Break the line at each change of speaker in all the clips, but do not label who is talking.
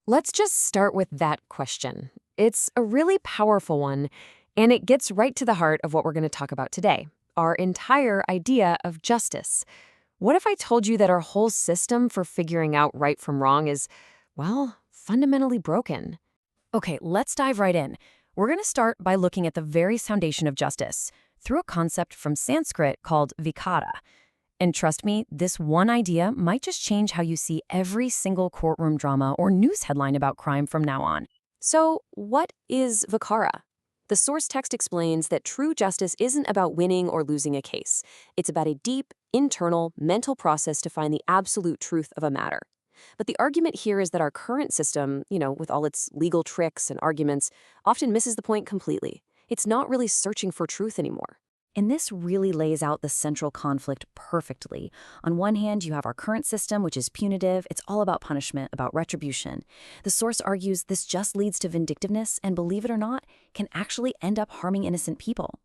Let's just start with that question. It's a really powerful one, and it gets right to the heart of what we're going to talk about today, our entire idea of justice. What if I told you that our whole system for figuring out right from wrong is, well, fundamentally broken?
Okay, let's dive right in. We're going to start by looking at the very foundation of justice through a concept from Sanskrit called vikara. And trust me, this one idea might just change how you see every single courtroom drama or news headline about crime from now on.
So, what is Vikara? The source text explains that true justice isn't about winning or losing a case. It's about a deep, internal, mental process to find the absolute truth of a matter. But the argument here is that our current system, with all its legal tricks and arguments, often misses the point completely. It's not really searching for truth anymore.
And this really lays out the central conflict perfectly. On one hand, you have our current system, which is punitive. It's all about punishment, about retribution. The source argues this just leads to vindictiveness and, believe it or not, can actually end up harming innocent people.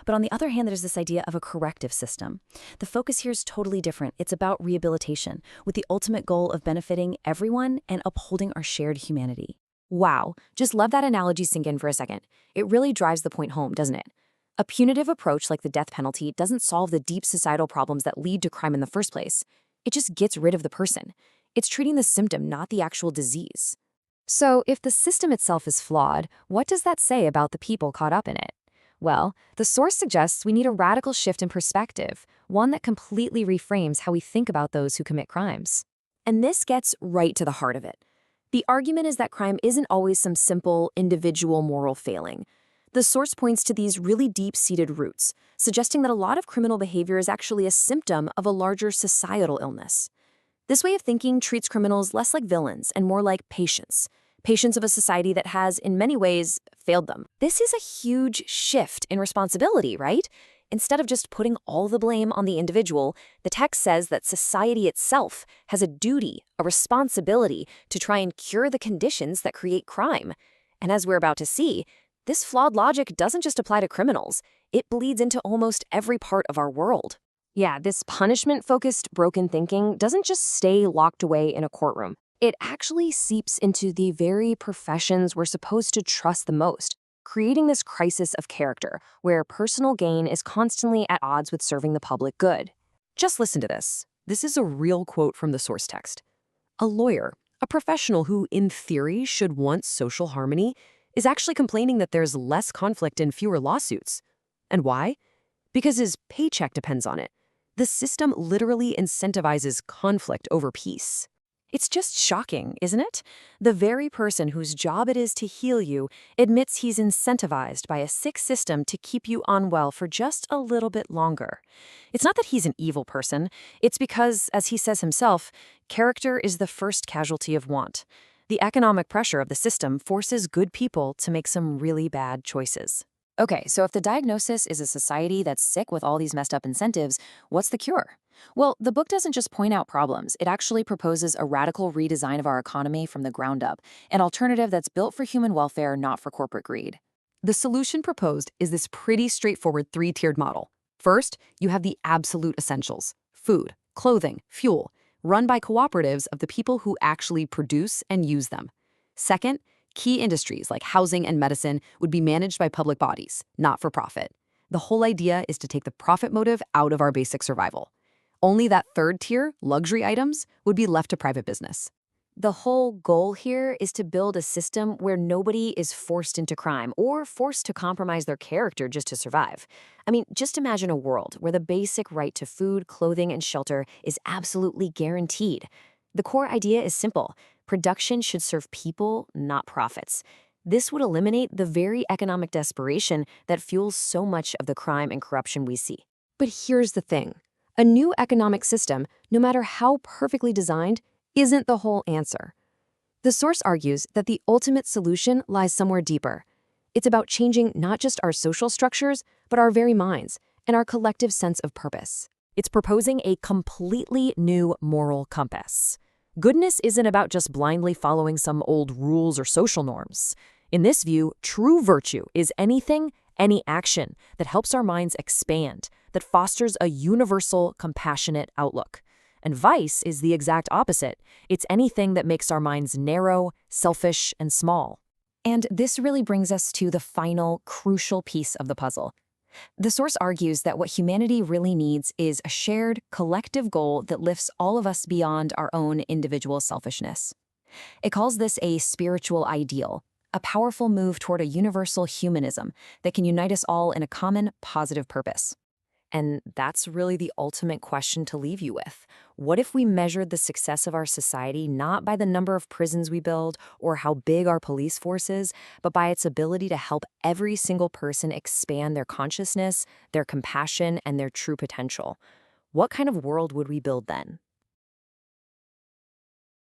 But on the other hand, there's this idea of a corrective system. The focus here is totally different. It's about rehabilitation, with the ultimate goal of benefiting everyone and upholding our shared humanity.
Wow, just let that analogy sink in for a second. It really drives the point home, doesn't it? A punitive approach like the death penalty doesn't solve the deep societal problems that lead to crime in the first place. It just gets rid of the person. It's treating the symptom, not the actual disease. So, if the system itself is flawed, what does that say about the people caught up in it? Well, the source suggests we need a radical shift in perspective, one that completely reframes how we think about those who commit crimes. And this gets right to the heart of it. The argument is that crime isn't always some simple, individual moral failing. The source points to these really deep-seated roots, suggesting that a lot of criminal behavior is actually a symptom of a larger societal illness. This way of thinking treats criminals less like villains and more like patients of a society that has, in many ways, failed them. This is a huge shift in responsibility, right? Instead of just putting all the blame on the individual, the text says that society itself has a duty, a responsibility to try and cure the conditions that create crime. And as we're about to see, this flawed logic doesn't just apply to criminals. It bleeds into almost every part of our world. Yeah, this punishment-focused broken thinking doesn't just stay locked away in a courtroom. It actually seeps into the very professions we're supposed to trust the most, creating this crisis of character where personal gain is constantly at odds with serving the public good. Just listen to this. This is a real quote from the source text. A lawyer, a professional who, in theory, should want social harmony, is actually complaining that there's less conflict and fewer lawsuits. And why? Because his paycheck depends on it. The system literally incentivizes conflict over peace. It's just shocking, isn't it? The very person whose job it is to heal you admits he's incentivized by a sick system to keep you unwell for just a little bit longer. It's not that he's an evil person. It's because, as he says himself, character is the first casualty of want. The economic pressure of the system forces good people to make some really bad choices. Okay, so if the diagnosis is a society that's sick with all these messed up incentives, what's the cure? Well, the book doesn't just point out problems. It actually proposes a radical redesign of our economy from the ground up, an alternative that's built for human welfare, not for corporate greed. The solution proposed is this pretty straightforward three-tiered model. First, you have the absolute essentials: food, clothing, fuel, run by cooperatives of the people who actually produce and use them. Second, key industries like housing and medicine would be managed by public bodies, not for profit. The whole idea is to take the profit motive out of our basic survival. Only that third tier, luxury items, would be left to private business. The whole goal here is to build a system where nobody is forced into crime or forced to compromise their character just to survive. I mean, just imagine a world where the basic right to food, clothing, and shelter is absolutely guaranteed. The core idea is simple. Production should serve people, not profits. This would eliminate the very economic desperation that fuels so much of the crime and corruption we see. But here's the thing. A new economic system, no matter how perfectly designed, isn't the whole answer. The source argues that the ultimate solution lies somewhere deeper. It's about changing not just our social structures, but our very minds and our collective sense of purpose. It's proposing a completely new moral compass. Goodness isn't about just blindly following some old rules or social norms. In this view, true virtue is anything, any action that helps our minds expand, that fosters a universal, compassionate outlook. And vice is the exact opposite. It's anything that makes our minds narrow, selfish, and small. And this really brings us to the final, crucial piece of the puzzle. The source argues that what humanity really needs is a shared, collective goal that lifts all of us beyond our own individual selfishness. It calls this a spiritual ideal, a powerful move toward a universal humanism that can unite us all in a common, positive purpose. And that's really the ultimate question to leave you with. What if we measured the success of our society not by the number of prisons we build or how big our police force is, but by its ability to help every single person expand their consciousness, their compassion, and their true potential? What kind of world would we build then?